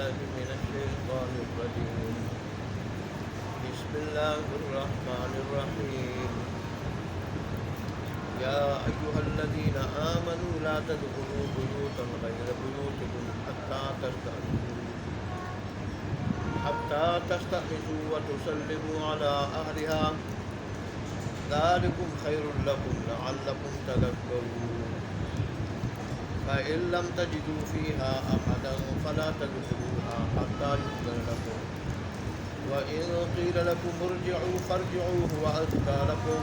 بالله من الشيطان الرجيم بسم الله الرحمن الرحيم يا أيها الذين آمنوا لا تدخلوا بيوتا غير بيوتكم حتى تستأنسوا وتسلموا على أهلها ذلكم خير لكم لعلكم تذكرون فإن لم تجدوا فيها أحدا فلا تدخلوها حتى يؤذن لكم وإن قيل لكم ارجعوا فارجعوا هو أزكى لكم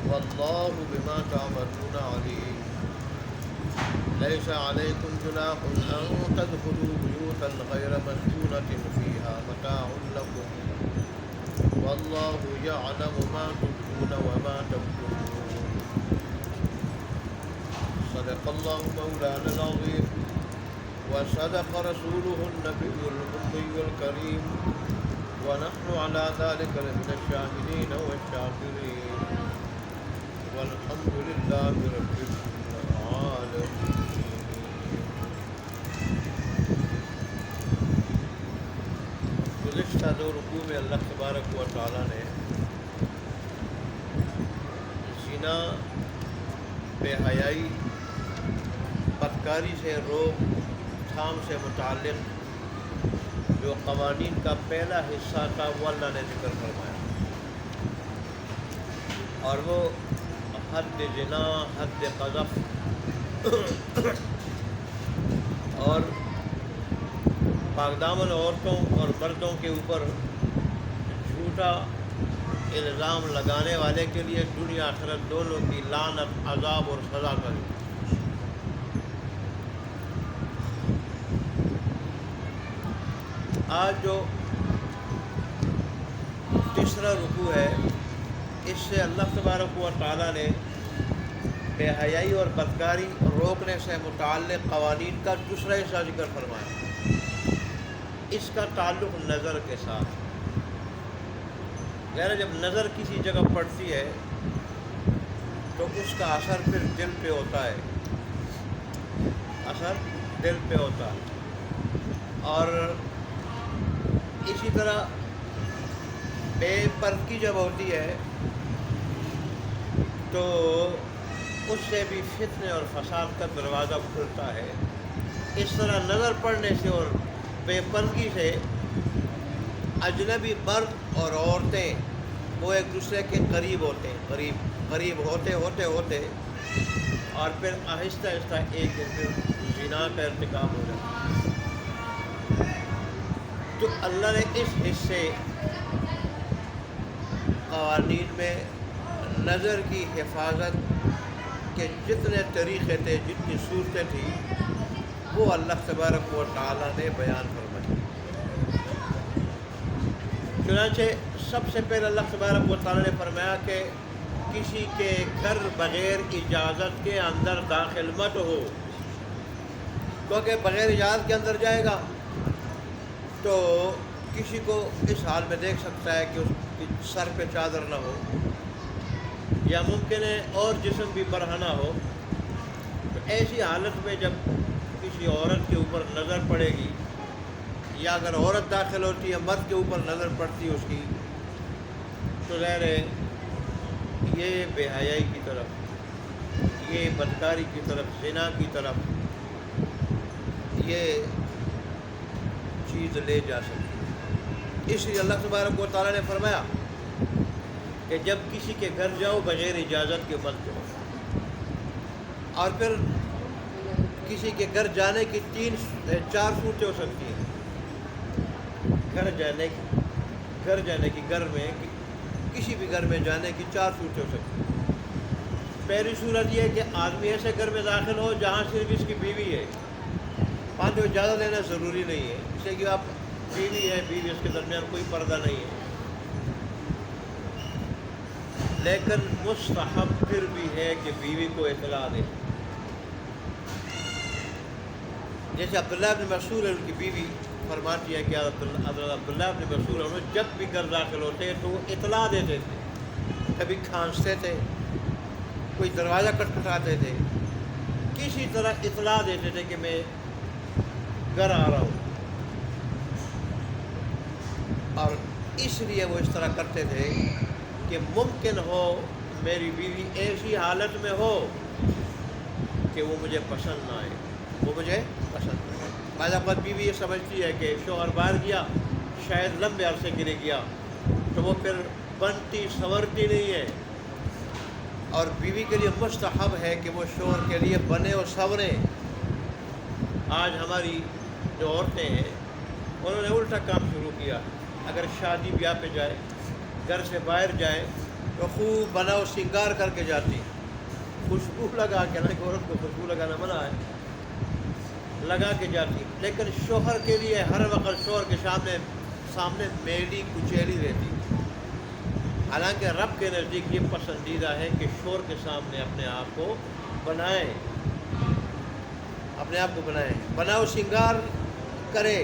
والله بما تعملون عليم ليس عليكم جناح أن تدخلوا بيوتا غير مسكونة فيها متاع لكم والله يعلم ما تبدون وما تكتمون صدق الله مولانا العظيم وصدق رسوله النبي الأمي الكريم ونحن على ذلك من الشاهدين والشاكرين والحمد لله رب العالمين. گزشتہ دو رکوع میں اللہ تبارک و تعالیٰ نے زنا، بے حیائی، بدکاری سے روک تھام سے متعلق جو قوانین کا پہلا حصہ تھا وہ اللہ نے ذکر فرمایا، اور وہ حد زنا، حد قذف اور پاکدامن عورتوں اور مردوں کے اوپر جھوٹا الزام لگانے والے کے لیے دنیا آخرت دونوں کی لعنت، عذاب اور سزا کا ذکر۔ آج جو تیسرا رکوع ہے، اس سے اللہ تبارک و تعالیٰ نے بے حیائی اور بدکاری روکنے سے متعلق قوانین کا دوسرا حصہ ذکر فرمایا۔ اس کا تعلق نظر کے ساتھ، یعنی جب نظر کسی جگہ پڑتی ہے تو اس کا اثر پھر دل پہ ہوتا ہے، اثر دل پہ ہوتا ہے، اور اسی طرح بے پردگی جب ہوتی ہے تو اس سے بھی فتنے اور فساد کا دروازہ کھلتا ہے۔ اس طرح نظر پڑنے سے اور بے پردگی سے اجنبی مرد اور عورتیں وہ ایک دوسرے کے قریب ہوتے ہیں، قریب ہوتے اور پھر آہستہ آہستہ ایک دن پھر زنا کا ارتکاب ہو جاتا ہے۔ تو اللہ نے اس حصے قوانین میں نظر کی حفاظت کے جتنے طریقے تھے، جتنی صورتیں تھیں، وہ اللہ تبارک و تعالیٰ نے بیان فرمائی۔ چنانچہ سب سے پہلے اللہ تبارک و تعالیٰ نے فرمایا کہ کسی کے گھر بغیر اجازت کے اندر داخل مت ہو، کیونکہ بغیر اجازت کے اندر جائے گا تو کسی کو اس حال میں دیکھ سکتا ہے کہ اس کی سر پہ چادر نہ ہو، یا ممکن ہے اور جسم بھی برہنہ ہو۔ تو ایسی حالت میں جب کسی عورت کے اوپر نظر پڑے گی، یا اگر عورت داخل ہوتی ہے مرد کے اوپر نظر پڑتی ہے اس کی، تو ظاہر ہے یہ بے حیائی کی طرف، یہ بدکاری کی طرف، زنا کی طرف یہ چیز لے جا سکتی ہے۔ اس لیے اللہ تبارک و تعالیٰ نے فرمایا کہ جب کسی کے گھر جاؤ بغیر اجازت کے مت جاؤ، اور پھر کسی کے گھر جانے کی 4 صورتیں ہو سکتی ہیں۔ گھر میں کسی بھی گھر میں جانے کی 4 صورتیں ہو سکتی ہیں۔ پہلی صورت یہ ہے کہ آدمی ایسے گھر میں داخل ہو جہاں صرف اس کی بیوی ہے، پانچ اجازت لینا ضروری نہیں ہے، اس لیے کہ آپ بیوی اس کے درمیان کوئی پردہ نہیں ہے، لیکن مستحب پھر بھی ہے کہ بیوی کو اطلاع دے۔ جیسے عبداللہ بن مسعود ان کی بیوی فرماتی ہے کہ عبداللہ بن مسعود جب بھی گھر داخل ہوتے تو وہ اطلاع دیتے تھے، کبھی کھانستے تھے، کوئی دروازہ کھٹکھٹاتے تھے، کسی طرح اطلاع دیتے تھے کہ میں گھر آ رہا ہوں۔ اور اس لیے وہ اس طرح کرتے تھے کہ ممکن ہو میری بیوی ایسی حالت میں ہو کہ وہ مجھے پسند نہ آئے، وہ مجھے پسند نہ آئے۔ بعض اوقات بیوی یہ سمجھتی ہے کہ شوہر باہر گیا، شاید لمبے عرصے کے لیے گیا، تو وہ پھر بنتی سنورتی نہیں ہے، اور بیوی کے لیے مستحب ہے کہ وہ شوہر کے لیے بنے اور سنوریں۔ آج ہماری جو عورتیں ہیں انہوں نے الٹا کام شروع کیا، اگر شادی بیاہ پہ جائے، گھر سے باہر جائے تو خوب بناؤ سنگار کر کے جاتی، خوشبو لگا کے، کہ عورت کو خوشبو لگانا منع ہے، لگا کے جاتی، لیکن شوہر کے لیے ہر وقت شوہر کے سامنے میلی کچیلی رہتی۔ حالانکہ رب کے نزدیک یہ پسندیدہ ہے کہ شوہر کے سامنے اپنے آپ کو بنائیں، اپنے آپ کو بنائیں، بناؤ سنگار کرے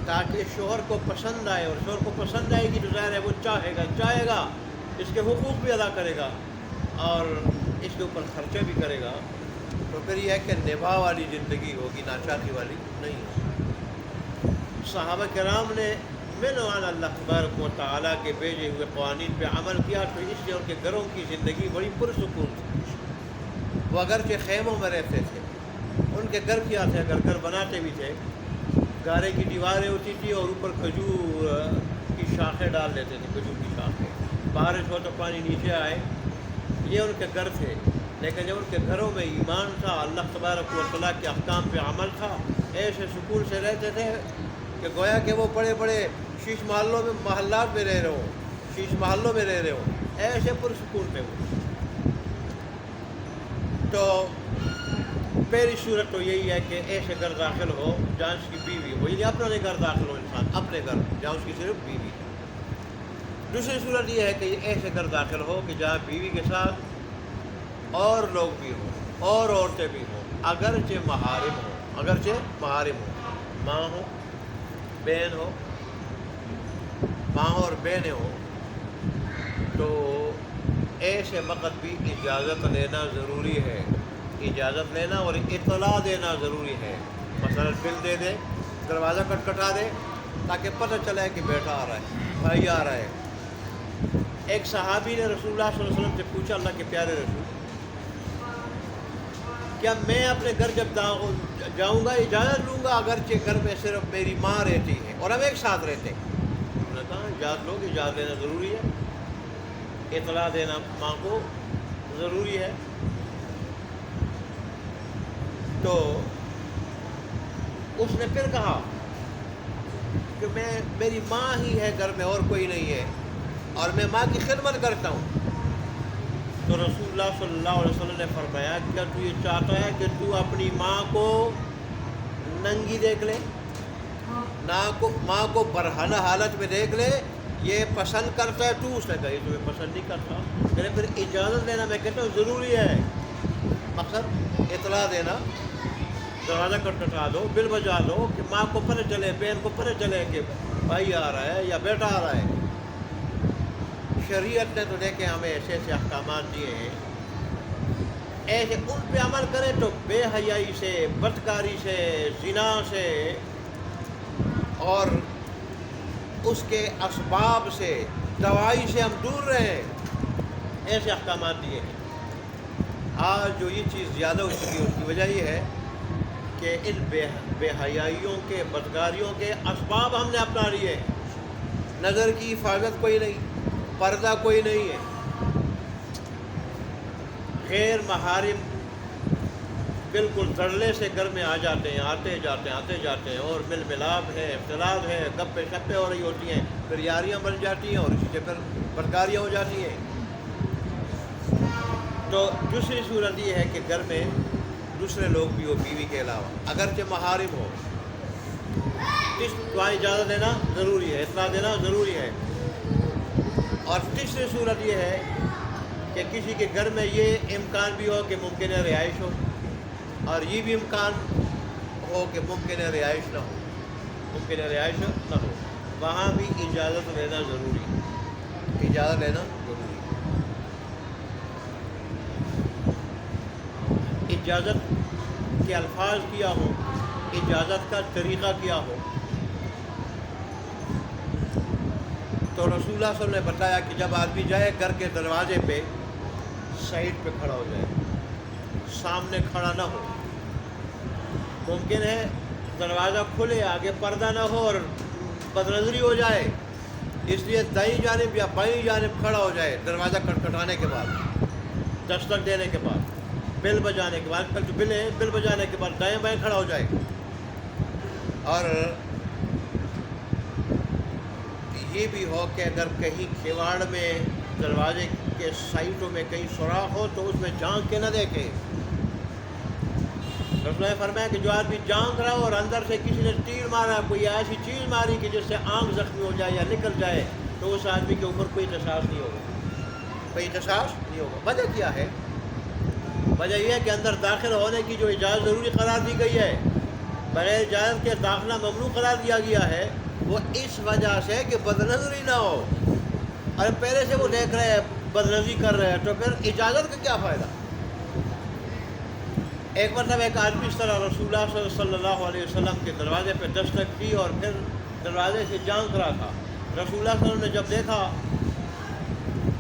تاکہ شوہر کو پسند آئے، اور شوہر کو پسند آئے گی تو ظاہر ہے وہ چاہے گا، اس کے حقوق بھی ادا کرے گا اور اس کے اوپر خرچہ بھی کرے گا، تو پھر یہ ہے کہ نبھا والی زندگی ہوگی، ناچاقی والی نہیں۔ صحابہ کرام نے منوان اللہ تبارک و تعالیٰ کے بھیجے ہوئے قوانین پہ عمل کیا، تو اس لیے ان کے گھروں کی زندگی بڑی پرسکون تھی۔ وہ اگرچہ خیموں میں رہتے تھے، ان کے گھر کیا تھے، اگر گھر بناتے بھی تھے، گارے کی دیواریں ہوتی تھی اور اوپر کھجور کی شاخیں ڈال دیتے تھے، کھجور کی شاخیں، بارش ہو تو پانی نیچے آئے، یہ ان کے گھر تھے۔ لیکن جب ان کے گھروں میں ایمان تھا، اللہ تبارک و تعالیٰ کے احکام پہ عمل تھا، ایسے سکون سے رہتے تھے کہ گویا کہ وہ بڑے بڑے شیش محلات میں رہ رہے ہوں، شیش محلوں میں رہ رہے ہوں، ایسے پرسکون تھے وہ۔ تو پہلی صورت تو یہی ہے کہ ایسے گھر داخل ہو جہاں اس کی بیوی ہو، یعنی اپنا گھر داخل ہو انسان، اپنے گھر جہاں اس کی صرف بیوی ہے۔ دوسری صورت یہ ہے کہ ایسے گھر داخل ہو کہ جہاں بیوی کے ساتھ اور لوگ بھی ہوں اور عورتیں بھی ہوں، اگرچہ محارم ہوں، ماں ہو، بہن ہو، ماں اور بہنیں ہوں، تو ایسے وقت بھی اجازت لینا ضروری ہے، اجازت لینا اور اطلاع دینا ضروری ہے۔ مثلا بل دے دے، دروازہ کھٹکھٹا دے تاکہ پتہ چلے کہ بیٹا آ رہا ہے، بھائی آ رہا ہے۔ ایک صحابی نے رسول اللہ صلی اللہ علیہ وسلم سے پوچھا، اللہ کے پیارے رسول، کیا میں اپنے گھر جب جاؤں گا اجازت لوں گا اگرچہ گھر میں صرف میری ماں رہتی ہے اور ہم ایک ساتھ رہتے ہیں؟ انہوں نے کہا اجازت لو، اجازت لینا ضروری ہے، اطلاع دینا ماں کو ضروری ہے۔ تو اس نے پھر کہا کہ میری ماں ہی ہے گھر میں اور کوئی نہیں ہے، اور میں ماں کی خدمت کرتا ہوں۔ تو رسول اللہ صلی اللہ علیہ وسلم نے فرمایا، کیا تو یہ چاہتا ہے کہ تو اپنی ماں کو ننگی دیکھ لے، ماں کو برہنہ حالت میں دیکھ لے؟ یہ پسند کرتا ہے تو؟ اس نے کہا یہ تمہیں پسند نہیں کرتا، لیکن پھر اجازت دینا میں کہتا ہوں ضروری ہے۔ مقصد اطلاع دینا، دروازہ کھٹکھٹا دو، بل بجا دو کہ ماں کو پتہ چلے، بہن کو پتہ چلے کہ بھائی آ رہا ہے یا بیٹا آ رہا ہے۔ شریعت نے تو دیکھیں ہمیں ایسے ایسے احکامات دیے ہیں، ایسے ان پہ عمل کریں تو بے حیائی سے، بدکاری سے، زنا سے اور اس کے اسباب سے، دوائی سے ہم دور رہیں، ایسے احکامات دیے ہیں۔ آج جو یہ چیز زیادہ ہو چکی ہے اس کی وجہ یہ ہے کہ ان بے حیائیوں کے، بدکاریوں کے اسباب ہم نے اپنا لیے۔ نظر کی حفاظت کوئی نہیں، پردہ کوئی نہیں ہے، غیر محارم بالکل دھڑلے سے گھر میں آ جاتے ہیں، آتے جاتے ہیں، اور مل ملاپ ہے، اختلاط ہے، گپے شپے ہو رہی ہوتی ہیں، پھر یاریاں بن جاتی ہیں اور اسی سے پھر بدکاریاں ہو جاتی ہیں۔ تو دوسری صورت یہ ہے کہ گھر میں دوسرے لوگ بھی ہو بیوی کے علاوہ، اگرچہ محارم ہو، اس کو اجازت دینا ضروری ہے، اطلاع دینا ضروری ہے۔ اور تیسری صورت یہ ہے کہ کسی کے گھر میں یہ امکان بھی ہو کہ ممکن ہے رہائش ہو، اور یہ بھی امکان ہو کہ ممکن ہے رہائش نہ ہو، وہاں بھی اجازت لینا ضروری ہے، اجازت لینا ضروری ہے۔ اجازت کے الفاظ کیا ہو، اجازت کا طریقہ کیا ہو، تو رسول اللہ صلی اللہ علیہ وسلم نے بتایا کہ جب آدمی جائے گھر کے دروازے پہ سائڈ پہ کھڑا ہو جائے، سامنے کھڑا نہ ہو۔ ممکن ہے دروازہ کھلے، آگے پردہ نہ ہو اور بدنظری ہو جائے، اس لیے دائیں جانب یا بائیں جانب کھڑا ہو جائے دروازہ کھٹکھٹانے کے بعد، دستک دینے کے بعد، بل بجانے کے بعد، جو بل ہے بل بجانے کے بعد دائیں بائیں کھڑا ہو جائے۔ اور یہ بھی ہو کہ اگر کہیں کھیواڑ میں دروازے کے سائٹوں میں کہیں سوراخ ہو تو اس میں جھانک کے نہ دیکھے۔ رسول نے فرمایا کہ جو آدمی جھانک رہا ہو اور اندر سے کسی نے تیر مارا، کوئی ایسی چیز ماری کہ جس سے آنکھ زخمی ہو جائے یا نکل جائے، تو اس آدمی کے اوپر کوئی احتساس نہیں ہوگا، کوئی احتساس نہیں ہوگا۔ وجہ کیا ہے؟ وجہ یہ ہے کہ اندر داخل ہونے کی جو اجازت ضروری قرار دی گئی ہے، بغیر اجازت کے داخلہ ممنوع قرار دیا گیا ہے، وہ اس وجہ سے کہ بدنظری نہ ہو۔ اور پہلے سے وہ دیکھ رہے ہیں، بدنظری کر رہے ہیں، تو پھر اجازت کا کیا فائدہ؟ ایک مرتبہ ایک آدمی اس طرح رسول اللہ صلی اللہ علیہ وسلم کے دروازے پہ دستک کی اور پھر دروازے سے جھانک رہا تھا۔ رسول اللہ صلی اللہ علیہ وسلم نے جب دیکھا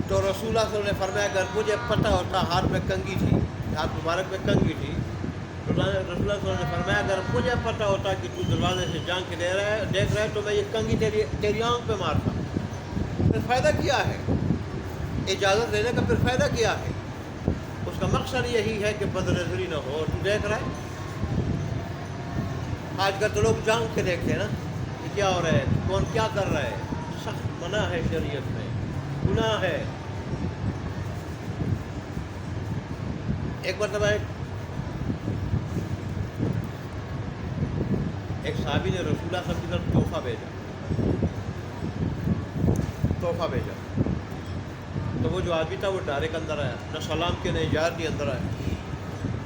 تو رسول اللہ صلی اللہ علیہ وسلم نے فرمایا اگر مجھے پتہ ہوتا، ہاتھ میں کنگھی تھی، ہاتھ مبارک میں کنگھی تھی، رسول اللہ صلی اللہ علیہ وسلم نے فرمایا اگر مجھے پتہ ہوتا کہ تو دروازے سے جھانک کے دیکھ رہا ہے تو میں یہ کنگھی تیری آنکھ پہ مارتا۔ پھر فائدہ کیا ہے؟ اجازت دینے کا پھر فائدہ کیا ہے؟ اس کا مقصد یہی ہے کہ بدنظری نہ ہو۔ تو دیکھ رہا ہے آج کل تو لوگ جھانک کے دیکھتے ہیں نا کہ کیا ہو رہا ہے، کون کیا کر رہا ہے۔ سخت منع ہے شریعت میں، گناہ ہے۔ ایک مرتبہ ایک صحابی نے رسول اللہ صلی اللہ علیہ وسلم کی طرف تحفہ بھیجا، تو وہ جو آدمی تھا وہ ڈائریکٹ اندر آیا، نہ سلام کے نہ اجازت کے اندر آیا۔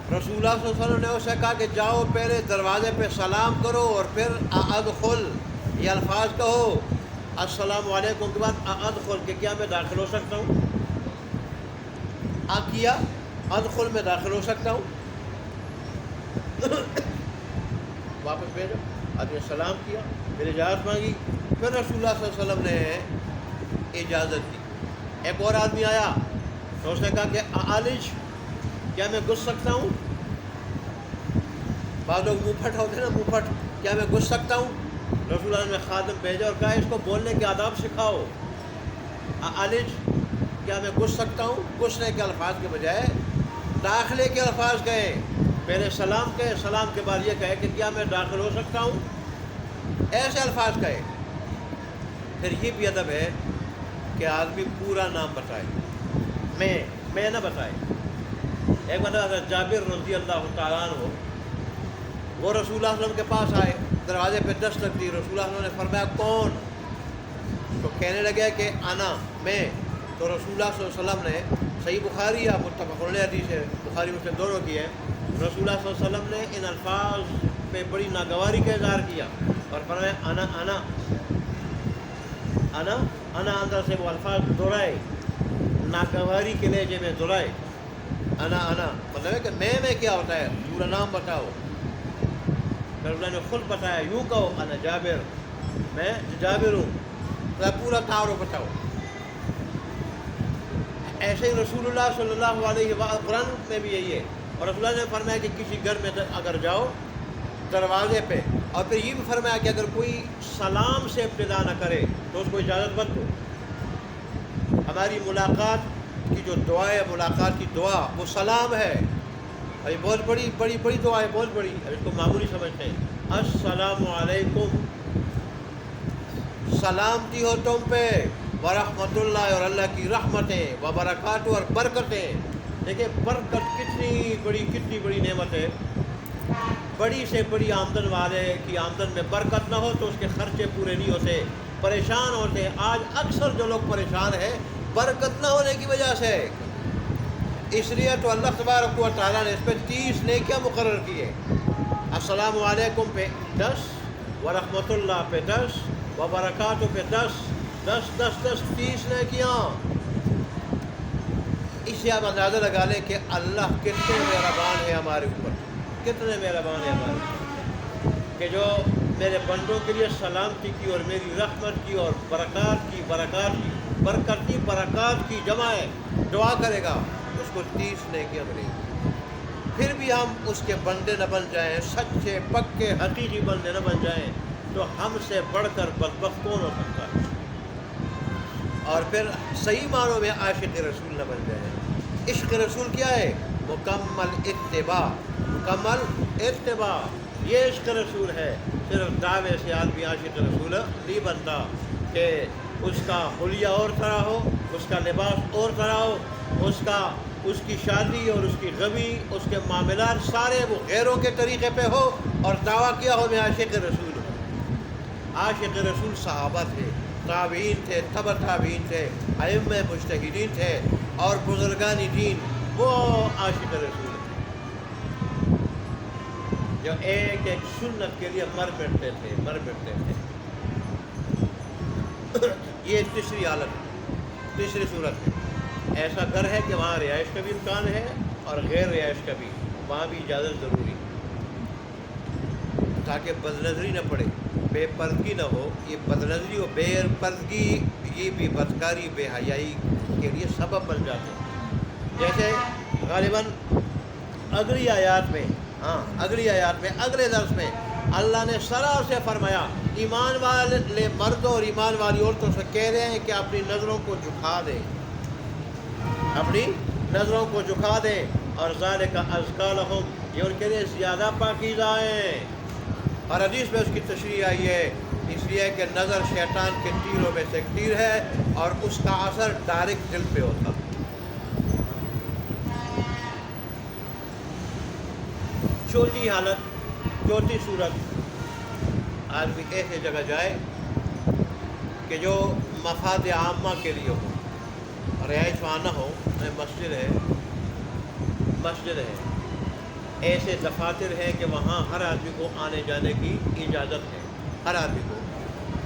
رسول اللہ صلی اللہ علیہ وسلم نے اسے کہا کہ جاؤ پہلے دروازے پہ سلام کرو اور پھر ادخل، یہ الفاظ کہو السلام علیکم کے بعد ادخل، کہ کیا میں داخل ہو سکتا ہوں؟ کیا ادخل میں داخل ہو سکتا ہوں؟ واپس بھیجو۔ آدمی نے سلام کیا، پھر اجازت مانگی، پھر رسول اللہ صلی اللہ علیہ وسلم نے اجازت دی۔ ایک اور آدمی آیا تو اس نے کہا کہ عالج، کیا میں گھس سکتا ہوں؟ بعض لوگ منہ پھٹ ہوتے ہیں نا، منہ پھٹ، کیا میں گھس سکتا ہوں؟ رسول اللہ نے خادم بھیجا اور کہا اس کو بولنے کے آداب سکھاؤ۔ عالج، کیا میں گھس سکتا ہوں؟ گھسنے کے الفاظ کے بجائے داخلے کے الفاظ کہے، پہلے سلام کہے، سلام کے بعد یہ کہے کہ کیا میں داخل ہو سکتا ہوں، ایسے الفاظ کہے۔ پھر یہ بھی ادب ہے کہ آدمی پورا نام بتائے، میں نہ بتائے۔ ایک بندہ حضرت جابر رضی اللہ تعالیٰ عنہ، وہ رسول اللہ صلی اللہ علیہ وسلم کے پاس آئے، دروازے پہ دستک دی، رسول اللہ صلی اللہ علیہ وسلم نے فرمایا کون؟ تو کہنے لگے کہ انا، میں۔ تو رسول اللہ صلی اللہ علیہ وسلم نے، صحیح بخاری یا متفق علیہ حدیث ہے، بخاری مسلم دونوں کی ہے، رسول اللہ صلی اللہ علیہ وسلم نے ان الفاظ پہ بڑی ناگواری کا اظہار کیا اور فرمایا انا انا انا انا، اندر سے وہ الفاظ دہرائے، ناگواری کے لہجے میں دہرائے، انا انا، مطلب ہے کہ میں کیا ہوتا ہے، پورا نام بتاؤ۔ پھر اللہ نے خود بتایا، یوں کہو انا جابر، میں جابر ہوں، پورا تعارف بتاؤ۔ ایسے ہی رسول اللہ صلی اللہ علیہ وسلم قرآن میں بھی یہی ہے، اور رسول اللہ نے فرمایا کہ کسی گھر میں اگر جاؤ دروازے پہ، اور پھر یہ بھی فرمایا کہ اگر کوئی سلام سے ابتدا نہ کرے تو اس کو اجازت مت دو۔ ہماری ملاقات کی جو دعا ہے، ملاقات کی دعا، وہ سلام ہے، اور یہ بہت بڑی بڑی بڑی دعا ہے، بہت بڑی، اب اس کو معمولی سمجھتے ہیں۔ السلام علیکم، سلامتی ہو تم پہ، ورحمۃ اللہ، اور اللہ کی رحمتیں، وبرکاتہ، اور برکتیں۔ دیکھیں برکت کتنی بڑی نعمت ہے۔ بڑی سے بڑی آمدن والے کی آمدن میں برکت نہ ہو تو اس کے خرچے پورے نہیں ہوتے، پریشان ہوتے ہیں۔ آج اکثر جو لوگ پریشان ہیں برکت نہ ہونے کی وجہ سے، اس لیے تو اللہ تبارک و تعالیٰ نے اس پہ 30 نیکیاں مقرر کی ہے۔ السلام علیکم پہ 10، ورحمۃ اللہ پہ 10، وبرکاتہ پہ 10، 30 نیکیاں۔ اس سے آپ اندازہ لگا لیں کہ اللہ کتنے مہربان ہے ہمارے اوپر، کتنے مہربان ہے ہمارے اوپر، کہ جو میرے بندوں کے لیے سلامتی کی اور میری رحمت کی اور برکات کی جمع ہے، دعا کرے گا اس کو 30 نیکیاں ملیں گی۔ پھر بھی ہم اس کے بندے نہ بن جائیں، سچے پکے حقیقی بندے نہ بن جائیں، تو ہم سے بڑھ کر بدبخت کون ہو سکتا ہے؟ اور پھر صحیح معنوں میں عاشق رسول نہ بن جائیں۔ عشق رسول کیا ہے؟ مکمل اتباع، یہ عشق رسول ہے۔ صرف دعوے سے آدمی عاشق رسول نہیں بنتا کہ اس کا حلیہ اور طرح ہو، اس کا لباس اور طرح ہو، اس کی شادی اور اس کی غمی، اس کے معاملات سارے وہ غیروں کے طریقے پہ ہو، اور دعویٰ کیا ہو میں عاشق رسول ہوں۔ عاشق رسول صحابہ تھے، تابعین تھے، تبع تابعین تھے، ائمہ مجتہدین تھے، اور بزرگان دین، وہ عاشق رسول تھے جو ایک ایک سنت کے لیے مر مٹتے تھے۔ یہ تیسری حالت، تیسری صورت ہے۔ ایسا گھر ہے کہ وہاں رہائش کا بھی امکان ہے اور غیر رہائش کا بھی، وہاں بھی اجازت ضروری، تاکہ بد نظری نہ پڑے، بے پردگی نہ ہو۔ یہ بد نظری اور بے پردگی یہ بھی بدکاری، بے حیائی کے لیے سبب بن جاتے ہیں۔ جیسے غالباً اگلی آیات میں اگلے درس میں اللہ نے سرا سے فرمایا، ایمان والے مردوں اور ایمان والی عورتوں سے کہہ رہے ہیں کہ اپنی نظروں کو جھکا دیں، اور ذالک ازکی لہم، یہ ان کے لیے زیادہ پاکیزہ ہیں۔ اور حدیث میں اس کی تشریح آئی ہے، اس لیے کہ نظر شیطان کے تیروں میں سے ایک تیر ہے، اور اس کا اثر ڈائریکٹ دل پہ ہوتا۔ چوتھی صورت، آدمی ایسے جگہ جائے کہ جو مفاد عامہ کے لیے ہو، رہائش وہاں نہ ہو، مسجد ہے، ایسے دفاتر ہیں کہ وہاں ہر آدمی کو آنے جانے کی اجازت ہے، ہر آدمی کو،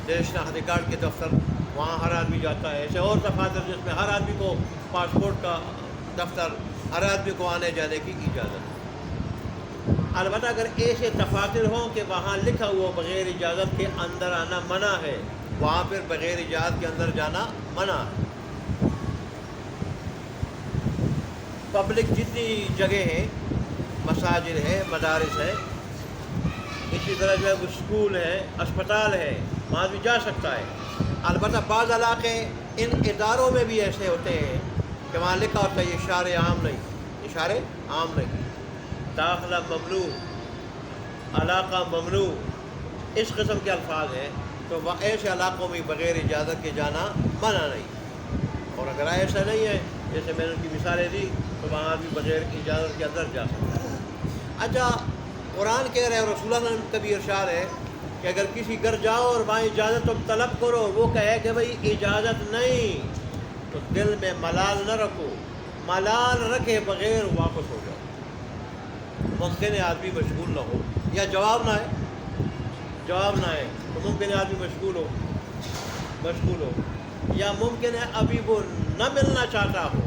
جیسے شناختی کارڈ کے دفتر وہاں ہر آدمی جاتا ہے، ایسے اور دفاتر جس میں ہر آدمی کو، پاسپورٹ کا دفتر، ہر آدمی کو آنے جانے کی اجازت ہے۔ البتہ اگر ایسے دفاتر ہوں کہ وہاں لکھا ہوا بغیر اجازت کے اندر آنا منع ہے، وہاں پھر بغیر اجازت کے اندر جانا منع ہے۔ پبلک جتنی جگہ ہیں، مساجد ہے، مدارس ہے، اسی طرح جو ہے وہ اسکول ہے، اسپتال ہے، وہاں بھی جا سکتا ہے۔ البتہ بعض علاقے ان اداروں میں بھی ایسے ہوتے ہیں کہ وہاں لکھا ہوتا ہے اشارے عام نہیں، داخلہ ممنوع، علاقہ ممنوع، اس قسم کے الفاظ ہیں، تو وہ ایسے علاقوں میں بغیر اجازت کے جانا منع نہیں۔ اور اگر ایسا نہیں ہے، جیسے میں نے ان کی مثالیں دی، تو وہاں بھی بغیر اجازت کے اندر جا سکتا ہے۔ اچھا، قرآن کہہ رہے ہیں، رسول اللہ کا بھی ارشاد ہے کہ اگر کسی گھر جاؤ اور وہاں اجازت تم طلب کرو، وہ کہے کہ بھائی اجازت نہیں، تو دل میں ملال نہ رکھو، ملال رکھے بغیر واپس ہو جاؤ۔ ممکن ہے آدمی مشغول نہ ہو، یا جواب نہ ہے، تو ممکن ہے آدمی مشغول ہو، یا ممکن ہے ابھی وہ نہ ملنا چاہتا ہو۔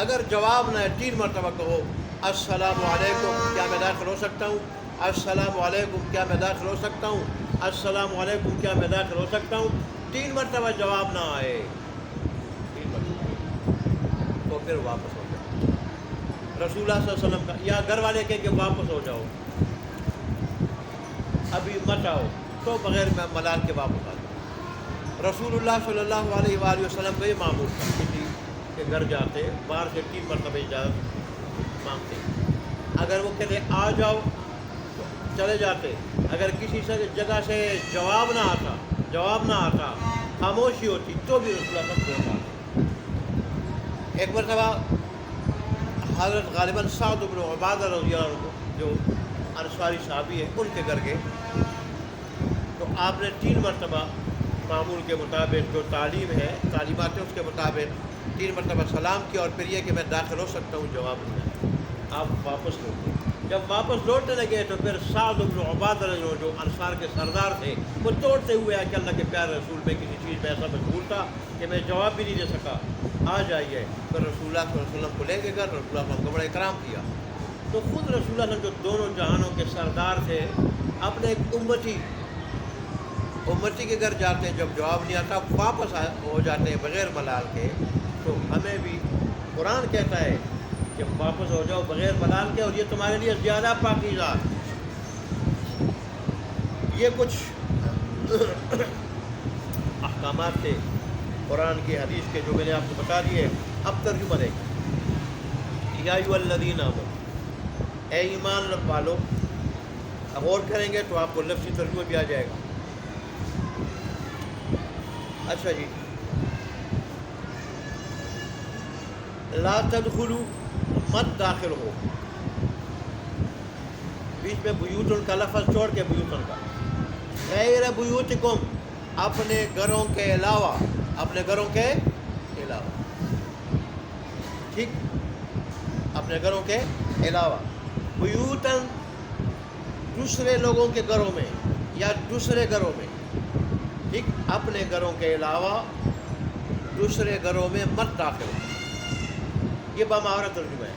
اگر جواب نہ ہے، 3 مرتبہ کہو، السلام علیکم، کیا میں داخل ہو سکتا ہوں؟ السلام علیکم، کیا میں داخل ہو سکتا ہوں؟ السلام علیکم، کیا میں داخل ہو سکتا ہوں؟ 3 مرتبہ جواب نہ آئے، 3 مرتبہ، تو پھر واپس ہو جاؤ۔ رسول اللہ صلی اللہ علیہ وسلم کا، یا گھر والے کہیں کہ واپس ہو جاؤ، ابھی مت آؤ، تو بغیر ملال کے واپس آ جاؤ۔ رسول اللہ صلی اللہ علیہ وآلہ وسلم کا یہ معمول تھا، کسی کے گھر جاتے باہر سے 3 مرتبہ اجازت مانگتے، اگر وہ کہتے آ جاؤ تو چلے جاتے، اگر کسی سے جگہ سے جواب نہ آتا، خاموشی ہوتی، تو بھی رسول اللہ صلی اللہ علیہ وسلم۔ ایک مرتبہ حضرت غالباً سعد بن عبادہ رضی اللہ عنہ، جو انصاری صحابی ہیں، ان کے گھر گئے، تو آپ نے 3 مرتبہ معمول کے مطابق جو تعلیم ہے، تعلیمات ہیں، اس کے مطابق 3 مرتبہ سلام کیا، اور پھر یہ کہ میں داخل ہو سکتا ہوں، جواب نہیں۔ آپ واپس لوٹے، جب واپس لوٹنے لگے تو پھر سعد بن عبادہ رضی اللہ عنہ، جو انصار کے سردار تھے، وہ توڑتے ہوئے آ کہ اللہ کے پیارے رسول، میں کسی چیز میں ایسا مشغول تھا کہ میں جواب بھی نہیں دے سکا، آ جائیے۔ پھر رسول اللہ صلی اللہ علیہ وسلم کو لے کے گھر، رسول اللہ صلی اللہ علیہ وسلم کو بڑا اکرام کیا۔ تو خود رسول اللہ صلی اللہ علیہ وسلم جو دونوں جہانوں کے سردار تھے، اپنے ایک امتی امتی کے گھر جاتے ہیں، جب جواب نہیں آتا واپس ہو جاتے ہیں بغیر ملال کے، تو ہمیں بھی قرآن کہتا ہے کہ واپس ہو جاؤ بغیر ملال کے، اور یہ تمہارے لیے زیادہ پاکیزہ۔ یہ کچھ احکامات تھے قرآن کی حدیث کے جو میں نے آپ کو بتا دیے۔ اب ترجمہ دیکھیں، یا ایھا الذین آمنوا، اے ایمان والو۔ غور کریں گے تو آپ کو لفظی ترجمہ بھی آ جائے گا۔ اچھا جی، لا تدخلوا، مت داخل ہو، بیچ میں بیوتن کا لفظ چھوڑ کے بیوتن کا، غیر بیوتکم، اپنے گھروں کے علاوہ، اپنے گھروں کے علاوہ، ٹھیک، اپنے گھروں کے علاوہ، بیوتن دوسرے لوگوں کے گھروں میں یا دوسرے گھروں میں، ٹھیک، اپنے گھروں کے علاوہ دوسرے گھروں میں مت داخل ہو۔ یہ بامعنی ترجمہ ہے۔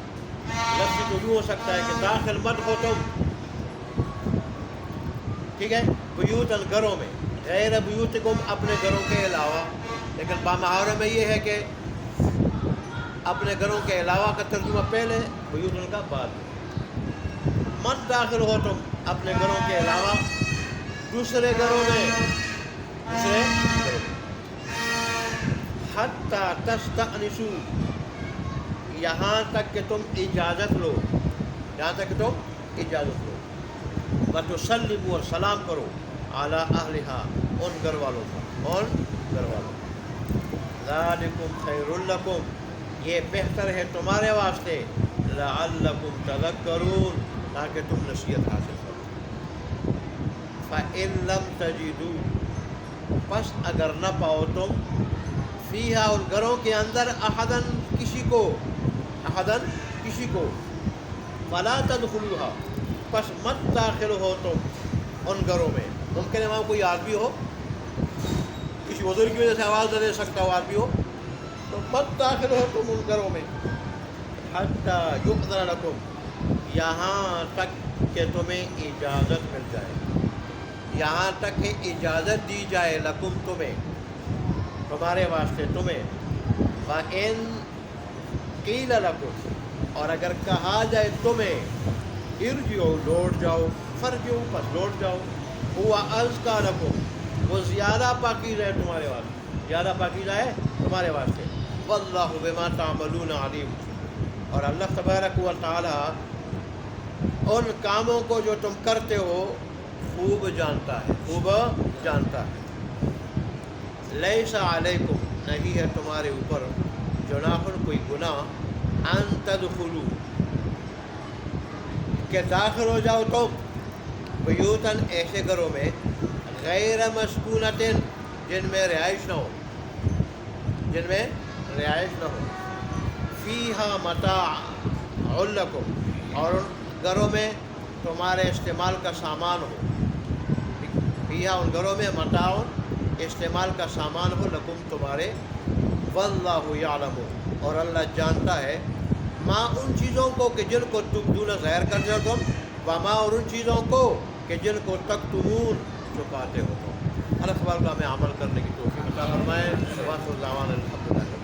لفظ تو یوں ہو سکتا ہے کہ داخل مت ہو تم، ٹھیک ہے، بیوتن گھروں میں، غیر بیوتکم اپنے گھروں کے علاوہ، لیکن بامعنی میں یہ ہے کہ اپنے گھروں کے علاوہ کا ترجمہ پہلے، بیوتن کا بعد۔ مت داخل ہو تم اپنے گھروں کے علاوہ دوسرے گھروں میں، دوسرے گھروں میں، حتی تستأنسوا، یہاں تک کہ تم اجازت لو، یہاں تک کہ تم اجازت لو، وتسلموا، اور سلام کرو، علی اہلہا، ان گھر والوں کا، ان گھر والوں کا، ذالکم خیر لکم، یہ بہتر ہے تمہارے واسطے، لعلکم تذکرون، تاکہ تم نصیحت حاصل کرو۔ فَإِن لَمْ تَجِدُوا، پس اگر نہ پاؤ تم، فیہا، ان گھروں کے اندر، احدن، کسی کو، احدن، کسی کو، فلا تدخلوها، پس مت داخل ہو تم ان گھروں میں۔ ممکن ہے وہاں کوئی آدمی ہو، کسی عذر کی وجہ سے آواز نہ دے سکتا ہو آدمی ہو، تو مت داخل ہو تم ان گھروں میں، حتی یؤذن لکم، یہاں تک کہ تمہیں اجازت مل جائے، یہاں تک کہ اجازت دی جائے، لکم، تمہیں، تمہارے واسطے، تمہیں، وَإِن قِیلَ لَکُم، اور اگر کہا جائے تمہیں، ارجعوا، لوٹ جاؤ، فرجعوا، پس لوٹ جاؤ، هُوَ أَزْکَىٰ لَکُم، وہ زیادہ پاکیزہ ہے تمہارے واسطے، زیادہ پاکیزہ ہے تمہارے واسطے، وَاللَّهُ بِمَا تَعْمَلُونَ عَلِيمٌ، اور اللہ تبارک و تعالی ان کاموں کو جو تم کرتے ہو خوب جانتا ہے، خوب جانتا ہے۔ لیس علیکم، نہیں ہے تمہارے اوپر، جناح، کوئی گناہ، ان تدخلوا، کہ داخل ہو جاؤ تم، بیوتن، ایسے گھروں میں، غیر مسکونتن، جن میں رہائش نہ ہو، جن میں رہائش نہ ہو، فیہا متاع لکم، اور ان گھروں میں تمہارے استعمال کا سامان ہو، فیہا، ان گھروں میں، متاع، استعمال کا سامان ہو، لکم، تمہارے، واللہ یعلم، اور اللہ جانتا ہے، ما، ان چیزوں کو کہ جن کو تبدون، ظاہر کرتے ہو تم، وما، اور ان چیزوں کو کہ جن کو تکتمون، چھپاتے ہو تم۔ اللہ تبارک و تعالیٰ ہمیں عمل کرنے کی توفیق عطا فرمائے۔ واخر دعوانا الحمدللہ۔